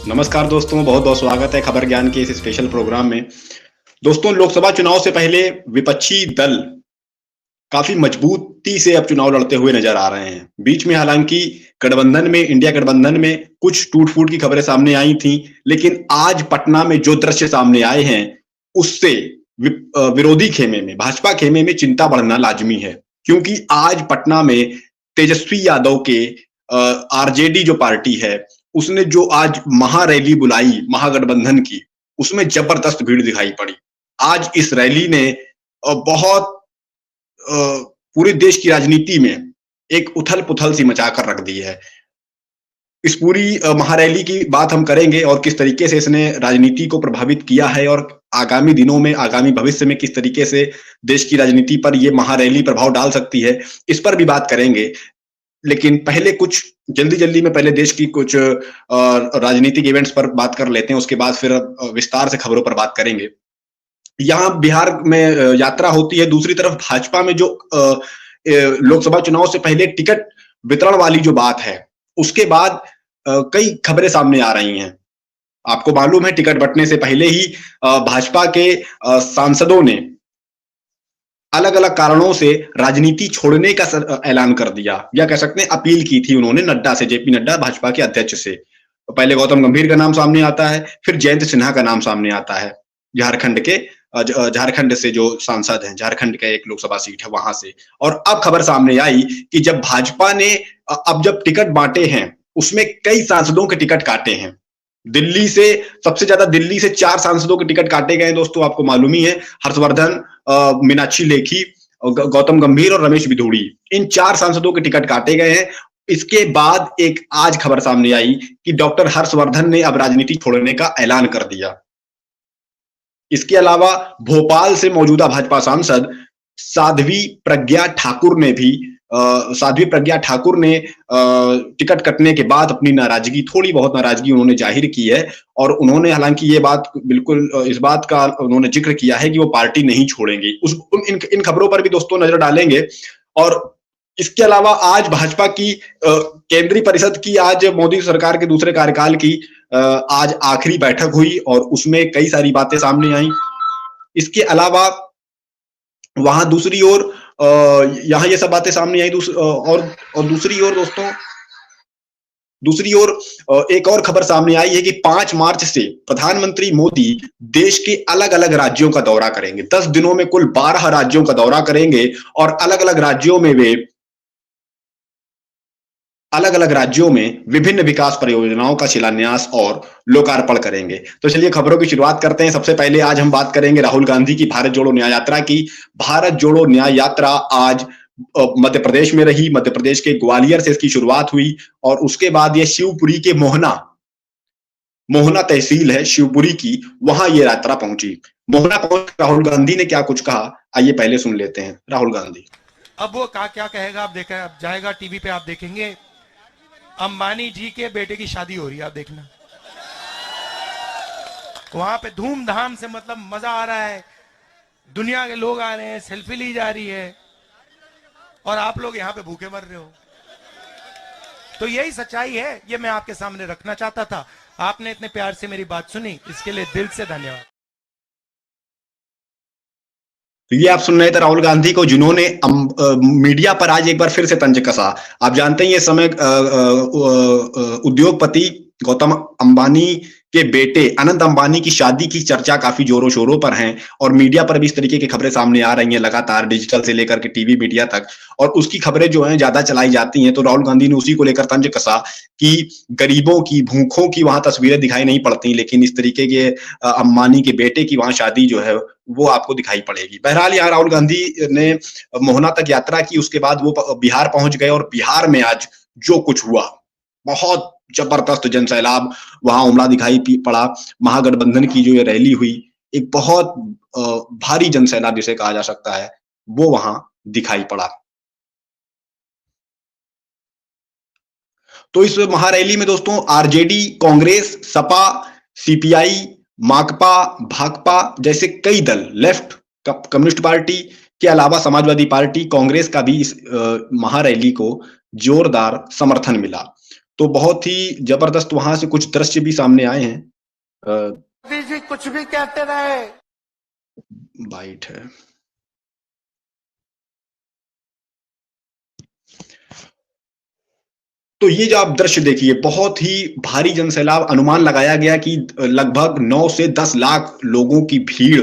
नमस्कार दोस्तों, बहुत बहुत स्वागत है खबर ज्ञान के इस स्पेशल प्रोग्राम में। दोस्तों, लोकसभा चुनाव से पहले विपक्षी दल काफी मजबूती से अब चुनाव लड़ते हुए नजर आ रहे हैं। बीच में हालांकि गठबंधन में, इंडिया गठबंधन में कुछ टूट-फूट की खबरें सामने आई थी, लेकिन आज पटना में जो दृश्य सामने आए हैं, उससे विरोधी खेमे में, भाजपा खेमे में चिंता बढ़ना लाजमी है। क्योंकि आज पटना में तेजस्वी यादव के आरजेडी जो पार्टी है, उसने जो आज महारैली बुलाई महागठबंधन की, उसमें जबरदस्त भीड़ दिखाई पड़ी। आज इस रैली ने बहुत पूरे देश की राजनीति में एक उथल-पुथल सी मचा कर रख दी है। इस पूरी महारैली की बात हम करेंगे और किस तरीके से इसने राजनीति को प्रभावित किया है और आगामी दिनों में, आगामी भविष्य में किस तरीके से देश की राजनीति पर ये महारैली प्रभाव डाल सकती है, इस पर भी बात करेंगे। लेकिन पहले कुछ जल्दी-जल्दी में पहले देश की कुछ राजनीतिक इवेंट्स पर बात कर लेते हैं, उसके बाद फिर विस्तार से खबरों पर बात करेंगे। यहाँ बिहार में यात्रा होती है, दूसरी तरफ भाजपा में जो लोकसभा चुनाव से पहले टिकट वितरण वाली जो बात है, उसके बाद कई खबरें सामने आ रही हैं। आपको मालूम है टिकट बंटने से पहले ही भाजपा के सांसदों ने अलग-अलग कारणों से राजनीति छोड़ने का ऐलान कर दिया, या कह सकते हैं अपील की थी उन्होंने नड्डा से, जेपी नड्डा भाजपा के अध्यक्ष से। पहले गौतम गंभीर का नाम सामने आता है, फिर जयंत सिन्हा का नाम सामने आता है, झारखंड से जो सांसद हैं, झारखंड का एक लोकसभा सीट है वहां से। और अब खबर सामने आई कि जब भाजपा ने अब जब टिकट बांटे हैं, उसमें कई सांसदों के टिकट काटे हैं। दिल्ली से सबसे ज्यादा दिल्ली से 4 सांसदों के टिकट काटे गए दोस्तों, आपको मालूम ही है। हर्षवर्धन, मीनाक्षी लेखी, गौतम गंभीर और रमेश बिधूड़ी, इन 4 सांसदों के टिकट काटे गए हैं। इसके बाद एक आज खबर सामने आई कि डॉक्टर हर्षवर्धन ने अब राजनीति छोड़ने का ऐलान कर दिया। इसके अलावा भोपाल से मौजूदा भाजपा सांसद साध्वी प्रज्ञा ठाकुर ने टिकट कटने के बाद अपनी नाराजगी, थोड़ी बहुत नाराजगी उन्होंने जाहिर की है। और उन्होंने हालांकि ये बात बिल्कुल इस बात का उन्होंने जिक्र किया है कि वो पार्टी नहीं छोड़ेंगे। इन खबरों पर भी दोस्तों नजर डालेंगे। और इसके अलावा आज भाजपा की केंद्रीय परिषद की, आज मोदी सरकार के दूसरे कार्यकाल की आज आखिरी बैठक हुई और उसमें कई सारी बातें सामने आई। इसके अलावा वहां दूसरी ओर यहाँ ये सब बातें सामने आई। और दूसरी ओर दोस्तों, दूसरी ओर एक और खबर सामने आई है कि 5 मार्च से प्रधानमंत्री मोदी देश के अलग-अलग राज्यों का दौरा करेंगे। 10 दिनों में कुल 12 राज्यों का दौरा करेंगे और अलग-अलग राज्यों में विभिन्न विकास परियोजनाओं का शिलान्यास और लोकार्पण करेंगे। तो चलिए खबरों की शुरुआत करते हैं। सबसे पहले आज हम बात करेंगे राहुल गांधी की भारत जोड़ो न्याय यात्रा की। भारत जोड़ो न्याय यात्रा आज मध्य प्रदेश में रही। मध्य प्रदेश के ग्वालियर से इसकी शुरुआत हुई और उसके बाद ये शिवपुरी के मोहना तहसील है शिवपुरी की, वहां ये यात्रा पहुंची। मोहना पहुंच राहुल गांधी ने क्या कुछ कहा, आइए पहले सुन लेते हैं राहुल गांधी। अब वो क्या कहेगा, आप देखा, अब जाएगा टीवी पे, आप देखेंगे अंबानी जी के बेटे की शादी हो रही है, आप देखना वहां पे धूमधाम से, मतलब मजा आ रहा है, दुनिया के लोग आ रहे हैं, सेल्फी ली जा रही है और आप लोग यहाँ पे भूखे मर रहे हो। तो यही सच्चाई है, ये मैं आपके सामने रखना चाहता था। आपने इतने प्यार से मेरी बात सुनी, इसके लिए दिल से धन्यवाद। तो ये आप सुन रहे थे राहुल गांधी को, जिन्होंने मीडिया पर आज एक बार फिर से तंज कसा। आप जानते हैं ये समय उद्योगपति गौतम अंबानी के बेटे अनंत अंबानी की शादी की चर्चा काफी जोरों शोरों पर है और मीडिया पर भी इस तरीके की खबरें सामने आ रही हैं लगातार, डिजिटल से लेकर के टीवी मीडिया तक। और उसकी खबरें जो हैं ज्यादा चलाई जाती हैं। तो राहुल गांधी ने उसी को लेकर तंज कसा कि गरीबों की, भूखों की वहां तस्वीरें दिखाई नहीं पड़ती, लेकिन इस तरीके के अंबानी के बेटे की वहां शादी जो है वो आपको दिखाई पड़ेगी। बहरहाल यहाँ राहुल गांधी ने मोहना तक यात्रा की, उसके बाद वो बिहार पहुंच गए और बिहार में आज जो कुछ हुआ, बहुत जबरदस्त जनसैलाब वहां उमड़ा दिखाई पड़ा। महागठबंधन की जो ये रैली हुई, एक बहुत भारी जनसैलाब जिसे कहा जा सकता है, वो वहां दिखाई पड़ा। तो इस महारैली में दोस्तों आरजेडी, कांग्रेस, सपा, सीपीआई, माकपा, भाकपा जैसे कई दल, लेफ्ट, कम्युनिस्ट पार्टी के अलावा समाजवादी पार्टी, कांग्रेस का भी इस महारैली को जोरदार समर्थन मिला। तो बहुत ही जबरदस्त वहां से कुछ दृश्य भी सामने आए हैं। मोदी जी कुछ भी कहते रहे। बाइट है। तो ये जो आप दृश्य देखिए, बहुत ही भारी जनसैलाब, अनुमान लगाया गया कि लगभग 9 से 10 लाख लोगों की भीड़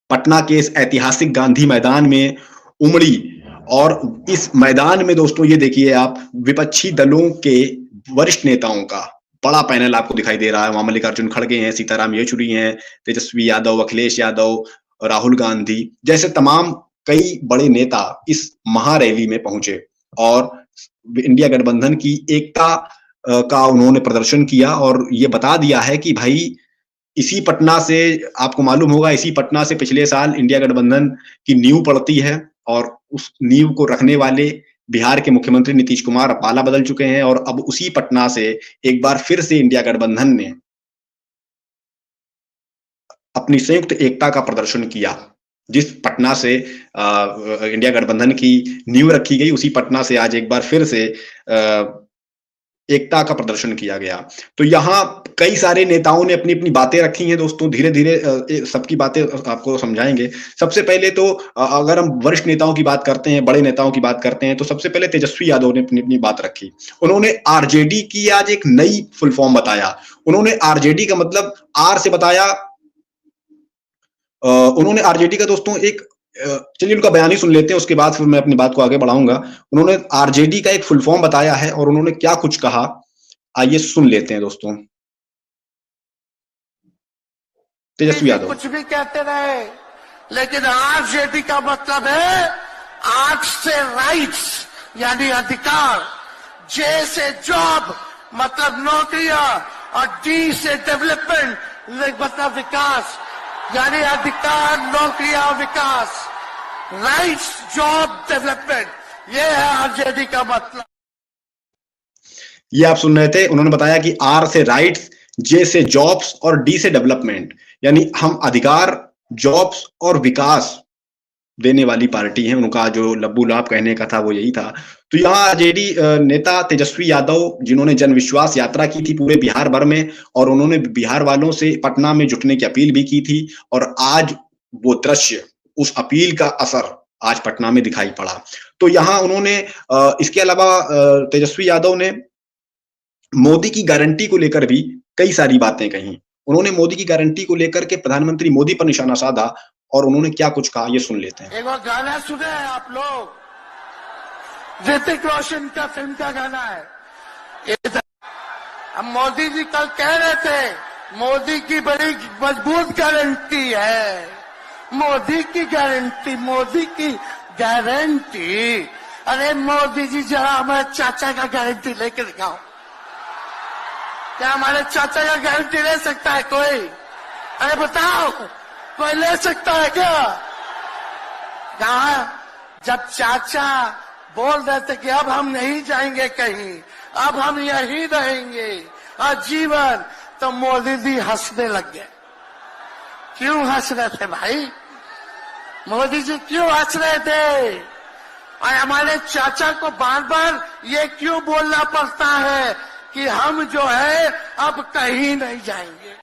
पटना के इस ऐतिहासिक गांधी मैदान में उमड़ी। और इस मैदान में दोस्तों ये देखिए आप, विपक्षी दलों के वरिष्ठ नेताओं का बड़ा पैनल आपको दिखाई दे रहा है। वहां मल्लिकार्जुन खड़गे हैं, सीताराम येचुरी हैं, तेजस्वी यादव, अखिलेश यादव, राहुल गांधी जैसे तमाम कई बड़े नेता इस महारैली में पहुंचे और इंडिया गठबंधन की एकता का उन्होंने प्रदर्शन किया और ये बता दिया है कि भाई इसी पटना से, आपको मालूम होगा, इसी पटना से पिछले साल इंडिया गठबंधन की नींव पड़ती है और उस नींव को रखने वाले बिहार के मुख्यमंत्री नीतीश कुमार पाला बदल चुके हैं और अब उसी पटना से एक बार फिर से इंडिया गठबंधन ने अपनी संयुक्त एकता का प्रदर्शन किया। जिस पटना से इंडिया गठबंधन की नींव रखी गई, उसी पटना से आज एक बार फिर से एकता का प्रदर्शन किया गया। तो यहाँ कई सारे नेताओं ने अपनी अपनी बातें रखी हैं दोस्तों, धीरे धीरे सबकी बातें आपको समझाएंगे। सबसे पहले तो अगर हम वरिष्ठ नेताओं की बात करते हैं, बड़े नेताओं की बात करते हैं, तो सबसे पहले तेजस्वी यादव ने अपनी अपनी बात रखी। उन्होंने आरजेडी की आज एक नई फुल फॉर्म बताया। उन्होंने आरजेडी का मतलब आर से बताया। उन्होंने आरजेडी का दोस्तों एक, चलिए उनका बयान ही सुन लेते हैं, उसके बाद फिर मैं अपनी बात को आगे बढ़ाऊंगा। उन्होंने आरजेडी का एक फुल फॉर्म बताया है और उन्होंने क्या कुछ कहा, आइए सुन लेते हैं दोस्तों। तेजस्वी यादव कुछ भी कहते रहे, लेकिन आरजेडी का मतलब है आर से राइट्स यानी अधिकार, जे से जॉब मतलब नौकरियां और डी से डेवलपमेंट मतलब विकास, यानी अधिकार, नौकरियां, विकास, राइट्स, जॉब, डेवलपमेंट, ये है आरजेडी का मतलब। ये आप सुन रहे थे, उन्होंने बताया कि आर से राइट्स, जे से जॉब्स और डी से डेवलपमेंट, यानी हम अधिकार, जॉब्स और विकास देने वाली पार्टी है। उनका जो लब्बू लाभ कहने का था वो यही था। तो यहाँ आरजेडी नेता तेजस्वी यादव, जिन्होंने जन विश्वास यात्रा की थी पूरे बिहार भर में और उन्होंने बिहार वालों से पटना में जुटने की अपील भी की थी और आज वो दृश्य, उस अपील का असर आज पटना में दिखाई पड़ा। तो यहाँ उन्होंने इसके अलावा तेजस्वी यादव ने मोदी की गारंटी को लेकर भी कई सारी बातें कही। उन्होंने मोदी की गारंटी को लेकर के प्रधानमंत्री मोदी पर निशाना साधा और उन्होंने क्या कुछ कहा, ये सुन लेते हैं। एक बार गाना सुने हैं आप लोग, ऋतिक रोशन का फिल्म का गाना है। अब मोदी जी कल कह रहे थे मोदी की बड़ी मजबूत गारंटी है, मोदी की गारंटी, मोदी की गारंटी। अरे मोदी जी जरा हमारे चाचा का गारंटी लेके दिखाओ। क्या हमारे चाचा का गारंटी ले सकता है कोई? अरे बताओ, कोई ले सकता है क्या? कहा जब चाचा बोल रहे थे कि अब हम नहीं जाएंगे कहीं, अब हम यहीं रहेंगे आजीवन, तो मोदी जी हंसने लग गए। क्यों हंस रहे थे भाई? मोदी जी क्यों हंस रहे थे? और हमारे चाचा को बार बार ये क्यों बोलना पड़ता है कि हम जो है अब कहीं नहीं जाएंगे,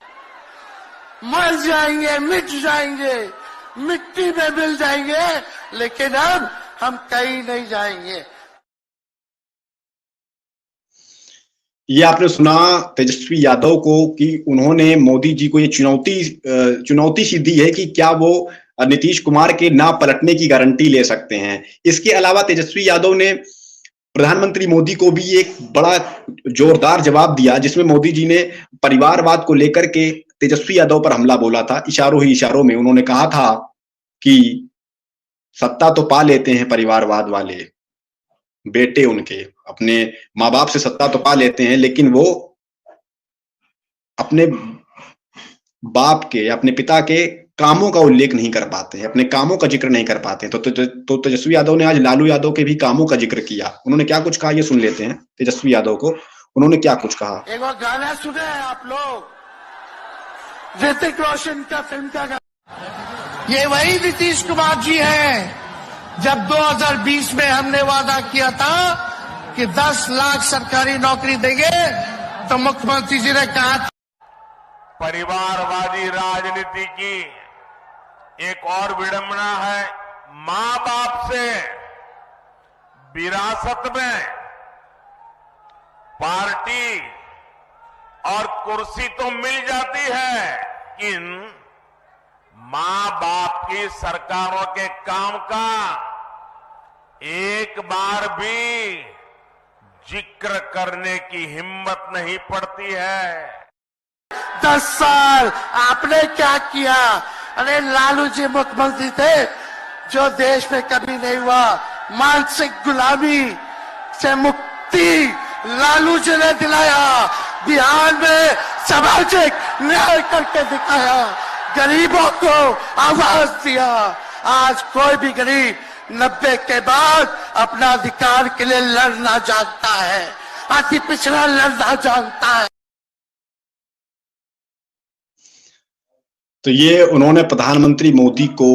मर जाएंगे, मिट जाएंगे, मिट्टी में मिल जाएंगे, लेकिन अब हम कहीं नहीं जाएंगे। ये आपने सुना तेजस्वी यादव को कि उन्होंने मोदी जी को ये चुनौती सी दी है कि क्या वो नीतीश कुमार के ना पलटने की गारंटी ले सकते हैं। इसके अलावा तेजस्वी यादव ने प्रधानमंत्री मोदी को भी एक बड़ा जोरदार जवाब दिया, जिसमें मोदी जी ने परिवारवाद को लेकर के तेजस्वी यादव पर हमला बोला था। इशारों ही इशारों में उन्होंने कहा था कि सत्ता तो पा लेते हैं परिवारवाद वाले बेटे, उनके अपने माँ बाप से सत्ता तो पा लेते हैं, लेकिन वो अपने बाप के, अपने पिता के कामों का उल्लेख नहीं कर पाते हैं, अपने कामों का जिक्र नहीं कर पाते हैं। तो तेजस्वी यादव ने आज लालू यादव के भी कामों का जिक्र किया। उन्होंने क्या कुछ कहा, ये सुन लेते हैं तेजस्वी यादव को, उन्होंने क्या कुछ कहा। एक बार गाना सुने हैं आप लोग, ऋतिक रोशन का फिल्म का गाना। ये वही नीतीश कुमार जी हैं जब 2020 में हमने वादा किया था कि 10 लाख सरकारी नौकरी देंगे, तो मुख्यमंत्री जी ने कहा परिवारवादी राजनीति की एक और विडंबना है, मां बाप से विरासत में पार्टी और कुर्सी तो मिल जाती है, लेकिन मां बाप की सरकारों के काम का एक बार भी जिक्र करने की हिम्मत नहीं पड़ती है। 10 साल आपने क्या किया? अरे लालू जी मुख्यमंत्री थे, जो देश में कभी नहीं हुआ। मानसिक गुलामी से मुक्ति लालू जी ने दिलाया। बिहार में सामाजिक न्याय करके दिखाया, गरीबों को आवाज दिया। आज कोई भी गरीब 90 के बाद अपना अधिकार के लिए लड़ना जानता है, अति पिछड़ा लड़ना जानता है। तो ये उन्होंने प्रधानमंत्री मोदी को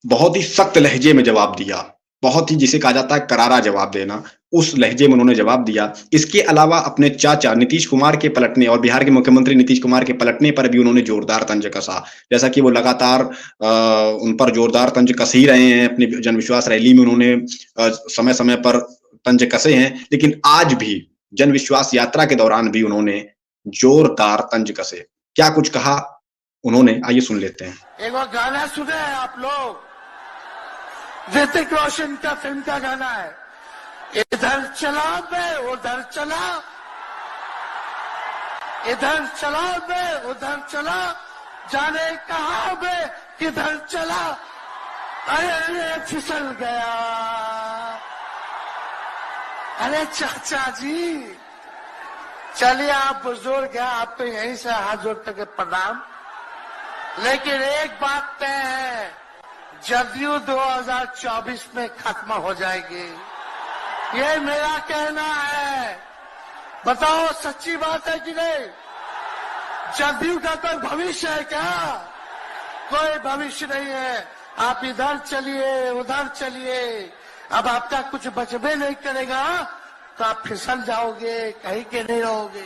बहुत ही सख्त लहजे में जवाब दिया, बहुत ही जिसे कहा जाता है करारा जवाब देना, उस लहजे में उन्होंने जवाब दिया। इसके अलावा अपने चाचा नीतीश कुमार के पलटने और बिहार के मुख्यमंत्री नीतीश कुमार के पलटने पर भी उन्होंने जोरदार तंज कसा। जैसा कि वो लगातार उन पर जोरदार तंज कस ही रहे हैं। अपनी जनविश्वास रैली में उन्होंने समय समय पर तंज कसे हैं, लेकिन आज भी जनविश्वास यात्रा के दौरान भी उन्होंने जोरदार तंज कसे। क्या कुछ कहा उन्होंने, आइए सुन लेते हैं। एक गाना सुने हैं आप लोग, ऋतिक रोशन का फिल्म का गाना है, इधर चला मैं उधर चला, इधर चला मैं उधर चला, जाने कहां मैं किधर चला, अरे फिसल गया। अरे चाचा जी, चलिए आप बुजुर्ग हैं, आपको यहीं से हाथ जोड़ करके प्रणाम। लेकिन एक बात तय है, जदयू 2024 में खत्म हो जाएगी, ये मेरा कहना है। बताओ सच्ची बात है कि नहीं? जदयू का कोई भविष्य है क्या? कोई भविष्य नहीं है। आप इधर चलिए उधर चलिए, अब आपका कुछ बचबे नहीं करेगा तो आप फिसल जाओगे, कहीं के नहीं रहोगे।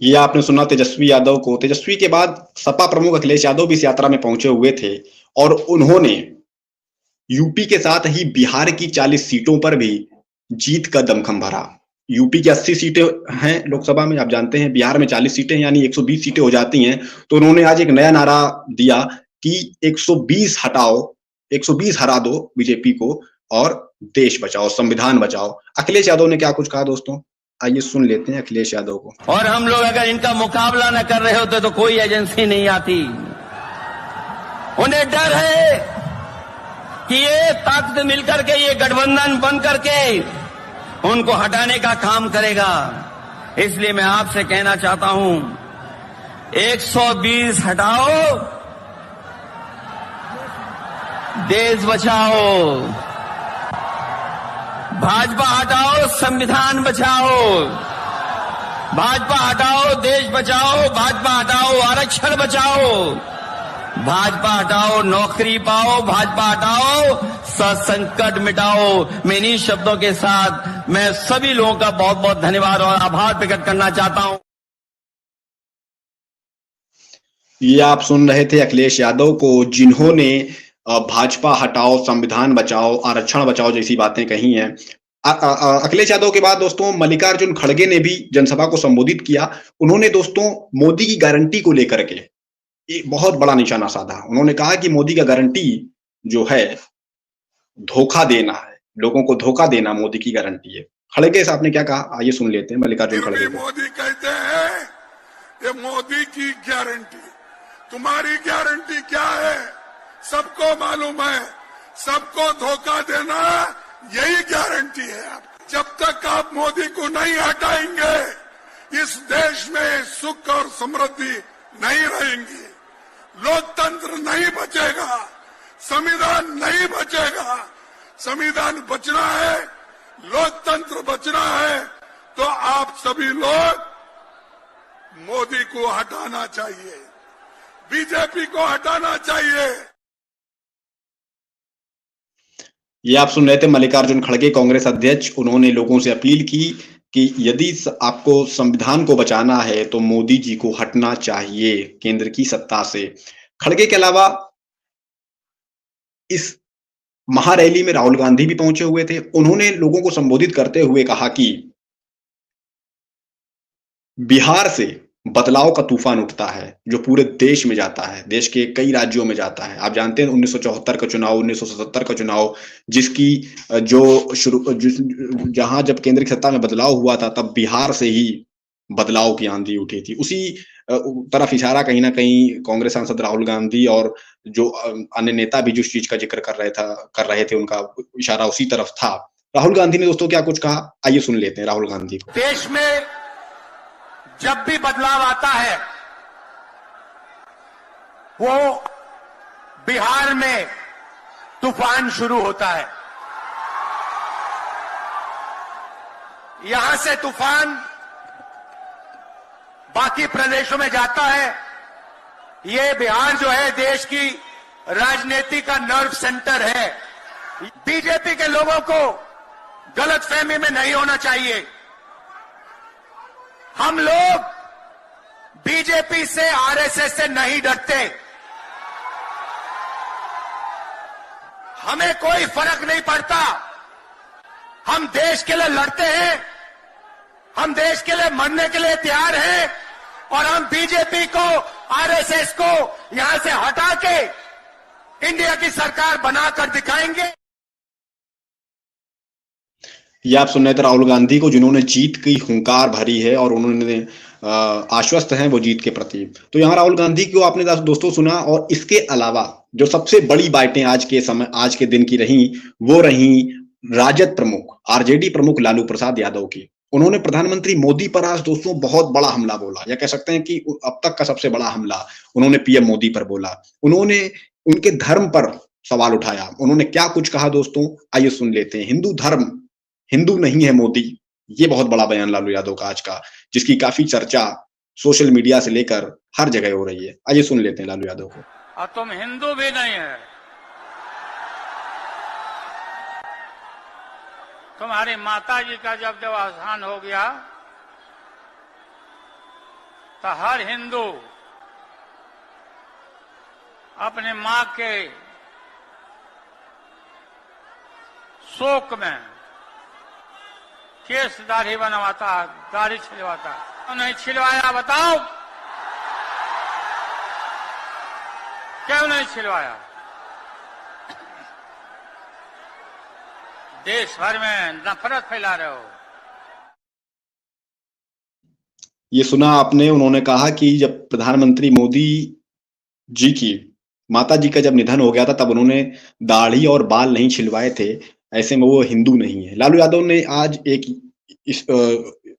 ये आपने सुना तेजस्वी यादव को। तेजस्वी के बाद सपा प्रमुख अखिलेश यादव भी इस यात्रा में पहुंचे हुए थे और उन्होंने यूपी के साथ ही बिहार की 40 सीटों पर भी जीत का दमखम भरा। यूपी की 80 सीटें हैं लोकसभा में, आप जानते हैं। बिहार में 40 सीटें यानी 120 सीटें हो जाती हैं। तो उन्होंने आज एक नया नारा दिया कि 120 हटाओ, 120 हरा दो बीजेपी को और देश बचाओ, संविधान बचाओ। अखिलेश यादव ने क्या कुछ कहा दोस्तों, आइए सुन लेते हैं अखिलेश यादव को। और हम लोग अगर इनका मुकाबला न कर रहे होते तो कोई एजेंसी नहीं आती। उन्हें डर है कि ये ताकत मिलकर के, ये गठबंधन बन करके उनको हटाने का काम करेगा। इसलिए मैं आपसे कहना चाहता हूं, 120 हटाओ, देश बचाओ। भाजपा हटाओ, संविधान बचाओ। भाजपा हटाओ, देश बचाओ। भाजपा हटाओ, आरक्षण बचाओ। भाजपा हटाओ, नौकरी पाओ। भाजपा हटाओ, संकट मिटाओ। मैं इन्हीं शब्दों के साथ मैं सभी लोगों का बहुत बहुत धन्यवाद और आभार प्रकट करना चाहता हूं। ये आप सुन रहे थे अखिलेश यादव को, जिन्होंने भाजपा हटाओ, संविधान बचाओ, आरक्षण बचाओ जैसी बातें कही हैं। अखिलेश यादव के बाद दोस्तों मल्लिकार्जुन खड़गे ने भी जनसभा को संबोधित किया। उन्होंने दोस्तों मोदी की गारंटी को लेकर के एक बहुत बड़ा निशाना साधा। उन्होंने कहा कि मोदी का गारंटी जो है धोखा देना है, लोगों को धोखा देना मोदी की गारंटी है। खड़गे साहब ने क्या कहा, आइए सुन लेते हैं मल्लिकार्जुन खड़गे को। मोदी कहते हैं ये मोदी की गारंटी, तुम्हारी गारंटी क्या है? सबको मालूम है, सबको धोखा देना यही गारंटी है। जब तक आप मोदी को नहीं हटाएंगे, इस देश में सुख और समृद्धि नहीं रहेंगी, लोकतंत्र नहीं बचेगा, संविधान नहीं बचेगा। संविधान बचना है, लोकतंत्र बचना है, तो आप सभी लोग मोदी को हटाना चाहिए, बीजेपी को हटाना चाहिए। ये आप सुन रहे थे मल्लिकार्जुन खड़गे, कांग्रेस अध्यक्ष। उन्होंने लोगों से अपील की कि यदि आपको संविधान को बचाना है तो मोदी जी को हटना चाहिए केंद्र की सत्ता से। खड़गे के अलावा इस महारैली में राहुल गांधी भी पहुंचे हुए थे। उन्होंने लोगों को संबोधित करते हुए कहा कि बिहार से बदलाव का तूफान उठता है जो पूरे देश में जाता है, देश के कई राज्यों में जाता है। आप जानते हैं 1974 का चुनाव, 1977 का चुनाव, जिसकी जहां जब केंद्र की सत्ता में बदलाव हुआ था तब बिहार से ही बदलाव की आंधी उठी थी। उसी तरफ इशारा कहीं ना कहीं कांग्रेस सांसद राहुल गांधी और जो अन्य नेता भी जिस चीज का जिक्र कर रहे थे उनका इशारा उसी तरफ था। राहुल गांधी ने दोस्तों क्या कुछ कहा, आइए सुन लेते हैं राहुल गांधी को। देश में जब भी बदलाव आता है वो बिहार में तूफान शुरू होता है। यहां से तूफान बाकी प्रदेशों में जाता है। ये बिहार जो है देश की राजनीति का नर्व सेंटर है। बीजेपी के लोगों को गलतफहमी में नहीं होना चाहिए। हम लोग बीजेपी से, आरएसएस से नहीं डरते। हमें कोई फर्क नहीं पड़ता। हम देश के लिए लड़ते हैं, हम देश के लिए मरने के लिए तैयार हैं और हम बीजेपी को, आरएसएस को यहां से हटा के इंडिया की सरकार बनाकर दिखाएंगे। ये आप सुन रहे थे राहुल गांधी को, जिन्होंने जीत की हुंकार भरी है और उन्होंने आश्वस्त हैं वो जीत के प्रति। तो यहाँ राहुल गांधी को आपने दोस्तों सुना। और इसके अलावा जो सबसे बड़ी बातें आज के दिन की रही, वो रही राजद प्रमुख, आरजेडी प्रमुख लालू प्रसाद यादव की। उन्होंने प्रधानमंत्री मोदी पर आज दोस्तों बहुत बड़ा हमला बोला, या कह सकते हैं कि अब तक का सबसे बड़ा हमला उन्होंने पीएम मोदी पर बोला। उन्होंने उनके धर्म पर सवाल उठाया। उन्होंने क्या कुछ कहा दोस्तों, आइए सुन लेते हैं। हिंदू नहीं है मोदी, ये बहुत बड़ा बयान लालू यादव का आज का, जिसकी काफी चर्चा सोशल मीडिया से लेकर हर जगह हो रही है। आइए सुन लेते हैं लालू यादव को। और तुम हिंदू भी नहीं है। तुम्हारी माता जी का जब देवावसान हो गया तो हर हिंदू अपने मां के शोक में केस दाढ़ी बनवाता, दाढ़ी छिलवाता। क्यों नहीं छिलवाया बताओ, क्यों नहीं छिलवाया? देश भर में नफरत फैला रहे हो। ये सुना आपने, उन्होंने कहा कि जब प्रधानमंत्री मोदी जी की माता जी का जब निधन हो गया था तब उन्होंने दाढ़ी और बाल नहीं छिलवाए थे, ऐसे में वो हिंदू नहीं है। लालू यादव ने आज एक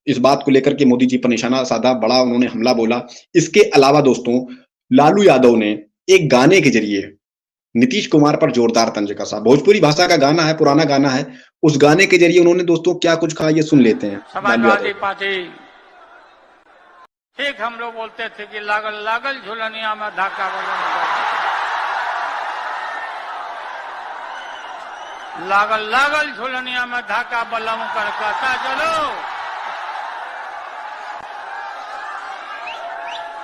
इस बात को लेकर के मोदी जी पर निशाना साधा, बड़ा उन्होंने हमला बोला। इसके अलावा दोस्तों लालू यादव ने एक गाने के जरिए नीतीश कुमार पर जोरदार तंज कसा। भोजपुरी भाषा का गाना है, पुराना गाना है। उस गाने के जरिए उन्होंने दोस्तों क्या कुछ कहा, ये सुन लेते हैं। समाजवादी पार्टी, ठीक हम लोग बोलते थे कि लागल लागल झुलनिया में धाका लागल लागल झुलनिया में धाका बलम कर कहता चलो।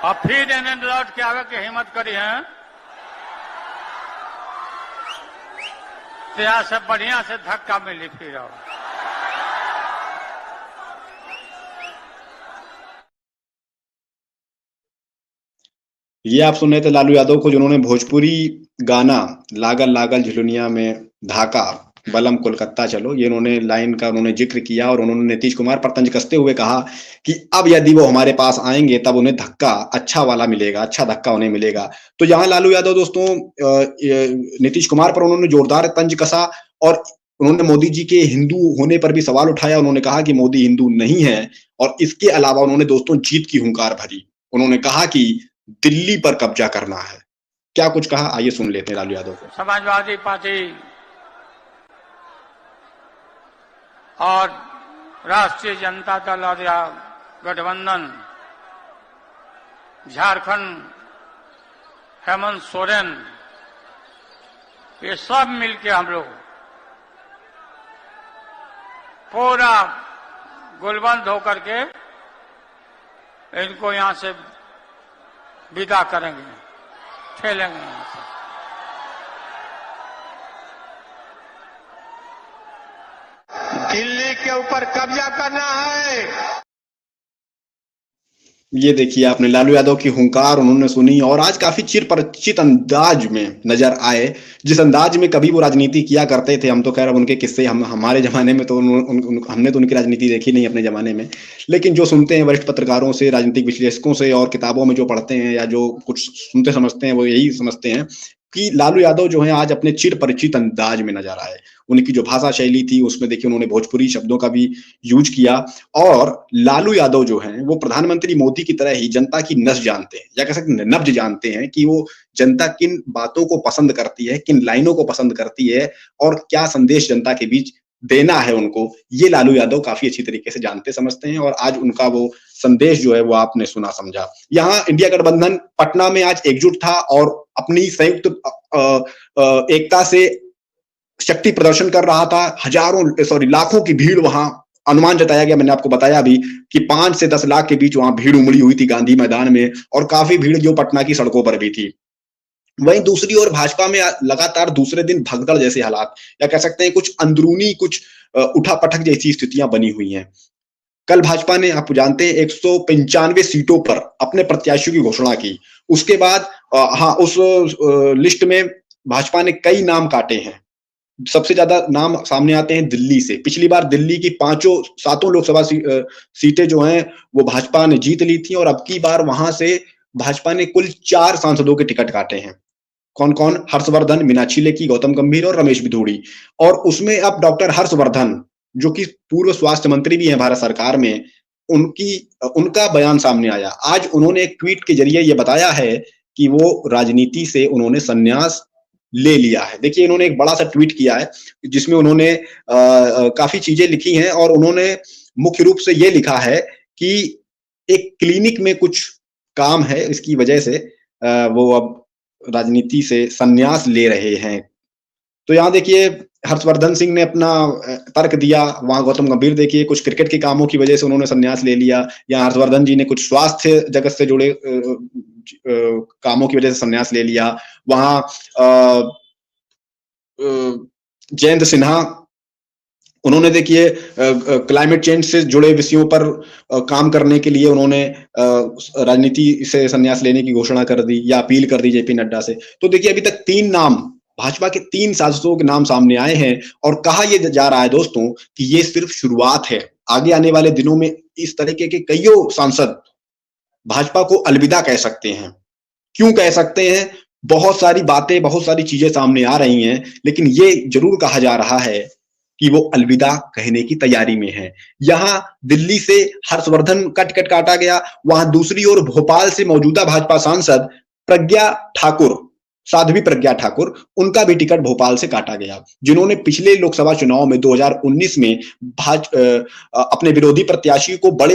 और फिर इन्हें लौट के आगे की हिम्मत करी है तो से बढ़िया से धक्का मिली फिर। ये आप सुन रहे थे लालू यादव को, जिन्होंने भोजपुरी गाना लागल लागल झुलनिया में धाका बलम कोलकाता चलो, ये उन्होंने लाइन का उन्होंने जिक्र किया। और उन्होंने नीतीश कुमार पर तंज कसते हुए कहा कि अब यदि वो हमारे पास आएंगे तब उन्हें धक्का अच्छा वाला मिलेगा, अच्छा धक्का उन्हें मिलेगा। तो यहाँ लालू यादव दोस्तों नीतीश कुमार पर उन्होंने जोरदार तंज कसा और उन्होंने मोदी जी के हिंदू होने पर भी सवाल उठाया। उन्होंने कहा कि मोदी हिंदू नहीं है। और इसके अलावा उन्होंने दोस्तों जीत की हुंकार भरी। उन्होंने कहा कि दिल्ली पर कब्जा करना है। क्या कुछ कहा, आइए सुन लेते हैं लालू यादव को। समाजवादी पार्टी और राष्ट्रीय जनता दल और गठबंधन, झारखंड, हेमंत सोरेन, ये सब मिलके हम लोग पूरा गुलबंद होकर के इनको यहां से विदा करेंगे, ठेलेंगे यहां से। दिल्ली के ऊपर कब्जा करना है। ये देखिए आपने लालू यादव की हुंकार उन्होंने सुनी और आज काफी चिर परिचित अंदाज में नजर आए, जिस अंदाज में कभी वो राजनीति किया करते थे। हम तो खैर अब उनके किस्से हमारे जमाने में तो हमने तो उनकी राजनीति देखी नहीं अपने जमाने में, लेकिन जो सुनते हैं वरिष्ठ पत्रकारों से, राजनीतिक विश्लेषकों से और किताबों में जो पढ़ते हैं या जो कुछ सुनते समझते हैं वो यही समझते हैं कि लालू यादव जो है आज अपने चिर परिचित अंदाज में नजर आए। उनकी जो भाषा शैली थी उसमें देखिए उन्होंने भोजपुरी शब्दों का भी यूज किया और लालू यादव जो हैं वो प्रधानमंत्री मोदी की तरह ही जनता की नस जानते हैं या कह सकते हैं नब्ज जानते हैं कि वो जनता किन बातों को पसंद करती है, किन लाइनों को पसंद करती है और क्या संदेश जनता के बीच देना है उनको। ये लालू यादव काफी अच्छी तरीके से जानते समझते हैं और आज उनका वो संदेश जो है वो आपने सुना समझा। यहाँ इंडिया गठबंधन पटना में आज एकजुट था और अपनी संयुक्त एकता से शक्ति प्रदर्शन कर रहा था। लाखों की भीड़ वहां अनुमान जताया गया, मैंने आपको बताया भी कि 5 से 10 लाख के बीच वहां भीड़ उमड़ी हुई थी गांधी मैदान में और काफी भीड़ जो पटना की सड़कों पर भी थी। वहीं दूसरी ओर भाजपा में लगातार दूसरे दिन भगदड़ जैसे हालात या कह सकते हैं कुछ अंदरूनी कुछ उठापटक जैसी स्थितियां बनी हुई हैं। कल भाजपा ने आप जानते हैं 195 सीटों पर अपने प्रत्याशियों की घोषणा की। उसके बाद उस लिस्ट में भाजपा ने कई नाम काटे हैं। सबसे ज्यादा नाम सामने आते हैं दिल्ली से। पिछली बार दिल्ली की 7 लोकसभा सीटें जो हैं वो भाजपा ने जीत ली थी और अब की बार वहां से भाजपा ने कुल 4 सांसदों के टिकट काटे हैं। कौन कौन? हर्षवर्धन, मीनाक्षी लेखी, गौतम गंभीर और रमेश बिधूड़ी। और उसमें अब डॉक्टर हर्षवर्धन जो कि पूर्व स्वास्थ्य मंत्री भी हैं भारत सरकार में, उनका बयान सामने आया। आज उन्होंने एक ट्वीट के जरिए ये बताया है कि वो राजनीति से उन्होंने संन्यास ले लिया है। देखिए इन्होंने एक बड़ा सा ट्वीट किया है जिसमें उन्होंने काफी चीजें लिखी हैं और उन्होंने मुख्य रूप से ये लिखा है कि एक क्लिनिक में कुछ काम है, इसकी वजह से वो अब राजनीति से संन्यास ले रहे हैं। तो यहाँ देखिए हर्षवर्धन सिंह ने अपना तर्क दिया, वहां गौतम गंभीर देखिए कुछ क्रिकेट के कामों की वजह से उन्होंने संन्यास ले लिया, या हर्षवर्धन जी ने कुछ स्वास्थ्य जगत से जुड़े कामों की वजह से संन्यास ले लिया। वहां जयंत सिन्हा उन्होंने देखिए क्लाइमेट चेंज से जुड़े विषयों पर काम करने के लिए उन्होंने राजनीति से संन्यास लेने की घोषणा कर दी या अपील कर दी जेपी नड्डा से। तो देखिए अभी तक 3 नाम भाजपा के 3 सांसदों के नाम सामने आए हैं और कहा यह जा रहा है दोस्तों कि ये सिर्फ शुरुआत है। आगे आने वाले दिनों में इस तरीके के कईयों सांसद भाजपा को अलविदा कह सकते हैं। क्यों कह सकते हैं? बहुत सारी बातें, बहुत सारी चीजें सामने आ रही हैं, लेकिन ये जरूर कहा जा रहा है कि वो अलविदा कहने की तैयारी में है। यहां दिल्ली से हर्षवर्धन का टिकट काटा गया, वहां दूसरी ओर भोपाल से मौजूदा भाजपा सांसद प्रज्ञा ठाकुर, साध्वी प्रज्ञा ठाकुर, उनका भी टिकट भोपाल से काटा गया, जिन्होंने पिछले लोकसभा चुनाव में 2019 में अपने विरोधी प्रत्याशी को बड़े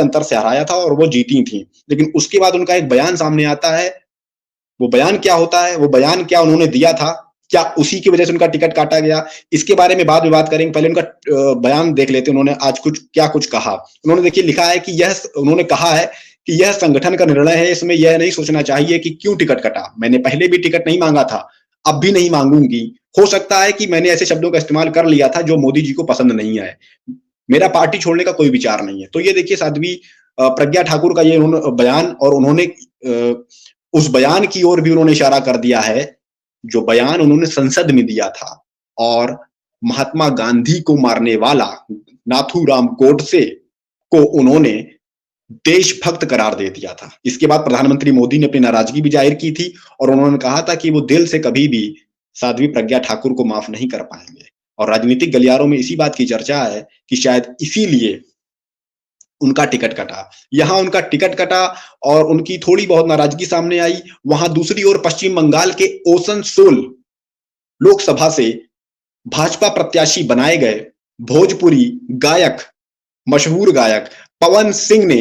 अंतर से हराया था और वो जीती थी। लेकिन उसके बाद उनका एक बयान सामने आता है। वो बयान क्या होता है, वो बयान क्या उन्होंने दिया था, क्या उसी की वजह से उनका टिकट काटा गया, इसके बारे में बाद में बात करेंगे। पहले उनका बयान देख लेते हैं, उन्होंने आज कुछ कहा। उन्होंने देखिए लिखा है कि उन्होंने कहा है कि यह संगठन का निर्णय है, इसमें यह नहीं सोचना चाहिए कि क्यों टिकट कटा। मैंने पहले भी टिकट नहीं मांगा था, अब भी नहीं मांगूंगी। हो सकता है कि मैंने ऐसे शब्दों का इस्तेमाल कर लिया था जो मोदी जी को पसंद नहीं आए। मेरा पार्टी छोड़ने का कोई विचार नहीं है। तो ये देखिए साध्वी प्रज्ञा ठाकुर का ये बयान, और उन्होंने उस बयान की ओर भी उन्होंने इशारा कर दिया है जो बयान उन्होंने संसद में दिया था और महात्मा गांधी को मारने वाला नाथूराम गोडसे को उन्होंने देशभक्त करार दे दिया था। इसके बाद प्रधानमंत्री मोदी ने अपनी नाराजगी भी जाहिर की थी और उन्होंने कहा था कि वो दिल से कभी भी साध्वी प्रज्ञा ठाकुर को माफ नहीं कर पाएंगे। और राजनीतिक गलियारों में इसी बात की चर्चा है कि शायद इसीलिए उनका टिकट कटा। यहां उनका टिकट कटा और उनकी थोड़ी बहुत नाराजगी सामने आई। वहां दूसरी ओर पश्चिम बंगाल के आसनसोल लोकसभा से भाजपा प्रत्याशी बनाए गए भोजपुरी गायक, मशहूर गायक पवन सिंह ने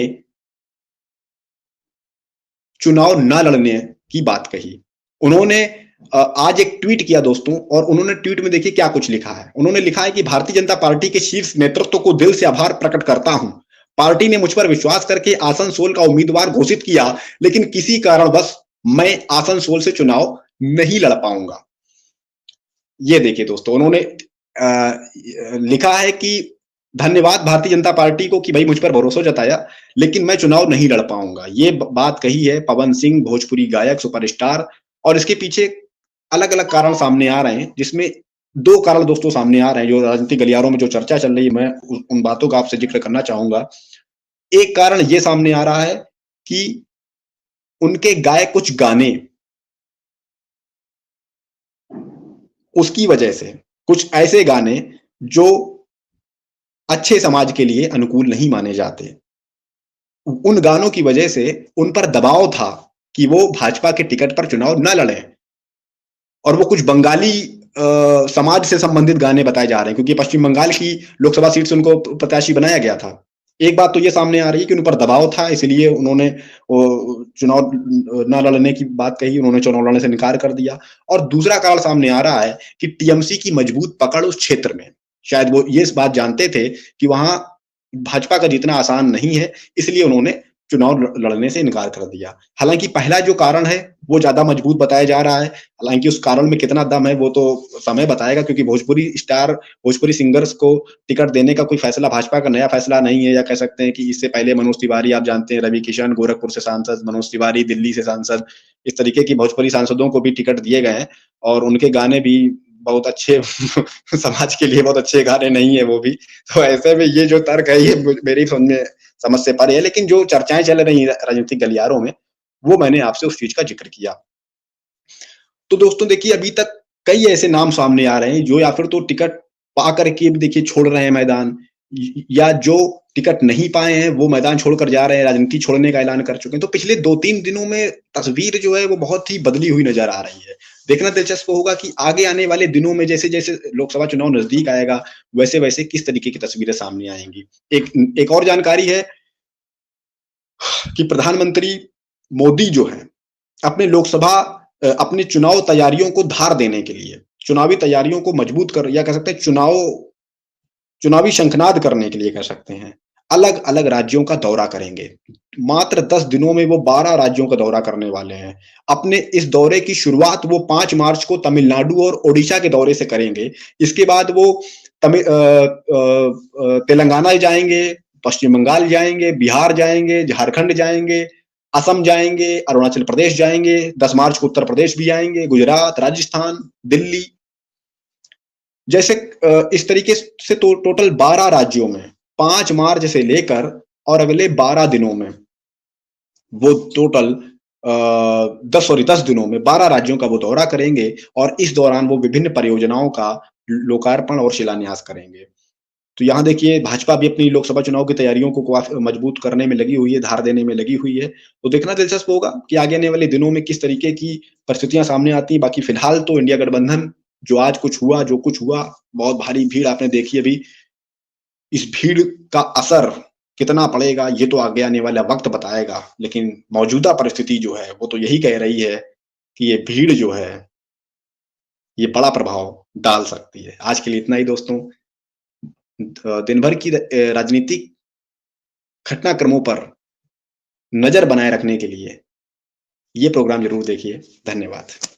चुनाव न लड़ने की बात कही। उन्होंने आज एक ट्वीट किया दोस्तों, और उन्होंने ट्वीट में देखिए क्या कुछ लिखा है। उन्होंने लिखा है कि भारतीय जनता पार्टी के शीर्ष नेतृत्व को दिल से आभार प्रकट करता हूं। पार्टी ने मुझ पर विश्वास करके आसनसोल का उम्मीदवार घोषित किया, लेकिन किसी कारणवश मैं आसनसोल से चुनाव नहीं लड़ पाऊंगा। ये देखिए दोस्तों, उन्होंने लिखा है कि धन्यवाद भारतीय जनता पार्टी को कि भाई मुझ पर भरोसा जताया, लेकिन मैं चुनाव नहीं लड़ पाऊंगा। ये बात कही है पवन सिंह, भोजपुरी गायक, सुपरस्टार। और इसके पीछे अलग अलग कारण सामने आ रहे हैं, जिसमें 2 कारण दोस्तों सामने आ रहे हैं। जो राजनीतिक गलियारों में जो चर्चा चल रही है, मैं उन बातों का आपसे जिक्र करना चाहूंगा। एक कारण ये सामने आ रहा है कि उनके गाए कुछ गाने, उसकी वजह से कुछ ऐसे गाने जो अच्छे समाज के लिए अनुकूल नहीं माने जाते, उन गानों की वजह से उन पर दबाव था कि वो भाजपा के टिकट पर चुनाव न लड़ें। और वो कुछ बंगाली समाज से संबंधित गाने बताए जा रहे हैं, क्योंकि पश्चिम बंगाल की लोकसभा सीट से उनको प्रत्याशी बनाया गया था। एक बात तो ये सामने आ रही है कि उन पर दबाव था, इसलिए उन्होंने चुनाव न लड़ने की बात कही, उन्होंने चुनाव लड़ने से इनकार कर दिया। और दूसरा कारण सामने आ रहा है कि टीएमसी की मजबूत पकड़ उस क्षेत्र में, शायद वो ये इस बात जानते थे कि वहां भाजपा का जीतना आसान नहीं है, इसलिए उन्होंने चुनाव लड़ने से इनकार कर दिया। हालांकि पहला जो कारण है वो ज्यादा मजबूत बताया जा रहा है। हालांकि उस कारण में कितना दम है वो तो समय बताएगा, क्योंकि भोजपुरी स्टार, भोजपुरी सिंगर्स को टिकट देने का कोई फैसला भाजपा का नया फैसला नहीं है। या कह सकते हैं कि इससे पहले मनोज तिवारी, आप जानते हैं, रवि किशन गोरखपुर से सांसद, मनोज तिवारी दिल्ली से सांसद, इस तरीके की भोजपुरी सांसदों को भी टिकट दिए गए हैं। और उनके गाने भी बहुत अच्छे समाज के लिए बहुत अच्छे गाने नहीं है वो भी। तो ऐसे में ये जो तर्क है ये मेरी समझ से परे है। लेकिन जो चर्चाएं चल रही हैं राजनीतिक गलियारों में, वो मैंने आपसे उस चीज का जिक्र किया। तो दोस्तों देखिए, अभी तक कई ऐसे नाम सामने आ रहे हैं जो या फिर तो टिकट पा करके भी देखिए छोड़ रहे हैं मैदान, या जो टिकट नहीं पाए हैं वो मैदान छोड़कर जा रहे हैं, राजनीति छोड़ने का ऐलान कर चुके हैं। तो पिछले 2-3 दिनों में तस्वीर जो है वो बहुत ही बदली हुई नजर आ रही है। देखना दिलचस्प होगा कि आगे आने वाले दिनों में जैसे जैसे लोकसभा चुनाव नजदीक आएगा, वैसे वैसे किस तरीके की तस्वीरें सामने आएंगी। एक और जानकारी है कि प्रधानमंत्री मोदी जो है अपने चुनाव तैयारियों को धार देने के लिए, चुनावी तैयारियों को मजबूत कर, या कह सकते हैं चुनावी शंखनाद करने के लिए कह सकते हैं, अलग अलग राज्यों का दौरा करेंगे। मात्र 10 दिनों में वो 12 राज्यों का दौरा करने वाले हैं। अपने इस दौरे की शुरुआत वो 5 मार्च को तमिलनाडु और ओडिशा के दौरे से करेंगे। इसके बाद वो तेलंगाना जाएंगे, पश्चिम बंगाल जाएंगे, बिहार जाएंगे, झारखंड जाएंगे, असम जाएंगे, अरुणाचल प्रदेश जाएंगे, 10 मार्च को उत्तर प्रदेश भी आएंगे, गुजरात, राजस्थान, दिल्ली, जैसे इस तरीके से तो टोटल 12 राज्यों में 5 मार्च से लेकर और अगले 12 दिनों में वो टोटल 10 दिनों में 12 राज्यों का वो दौरा करेंगे। और इस दौरान वो विभिन्न परियोजनाओं का लोकार्पण और शिलान्यास करेंगे। तो यहाँ देखिए, भाजपा भी अपनी लोकसभा चुनाव की तैयारियों को मजबूत करने में लगी हुई है, धार देने में लगी हुई है। तो देखना दिलचस्प होगा कि आगे आने वाले दिनों में किस तरीके की परिस्थितियां सामने आती हैं। बाकी फिलहाल तो इंडिया गठबंधन जो आज जो कुछ हुआ, बहुत भारी भीड़ आपने देखी अभी। इस भीड़ का असर कितना पड़ेगा ये तो आगे आने वाला वक्त बताएगा, लेकिन मौजूदा परिस्थिति जो है वो तो यही कह रही है कि ये भीड़ जो है ये बड़ा प्रभाव डाल सकती है। आज के लिए इतना ही दोस्तों। दिन भर की राजनीतिक घटनाक्रमों पर नजर बनाए रखने के लिए ये प्रोग्राम जरूर देखिए। धन्यवाद।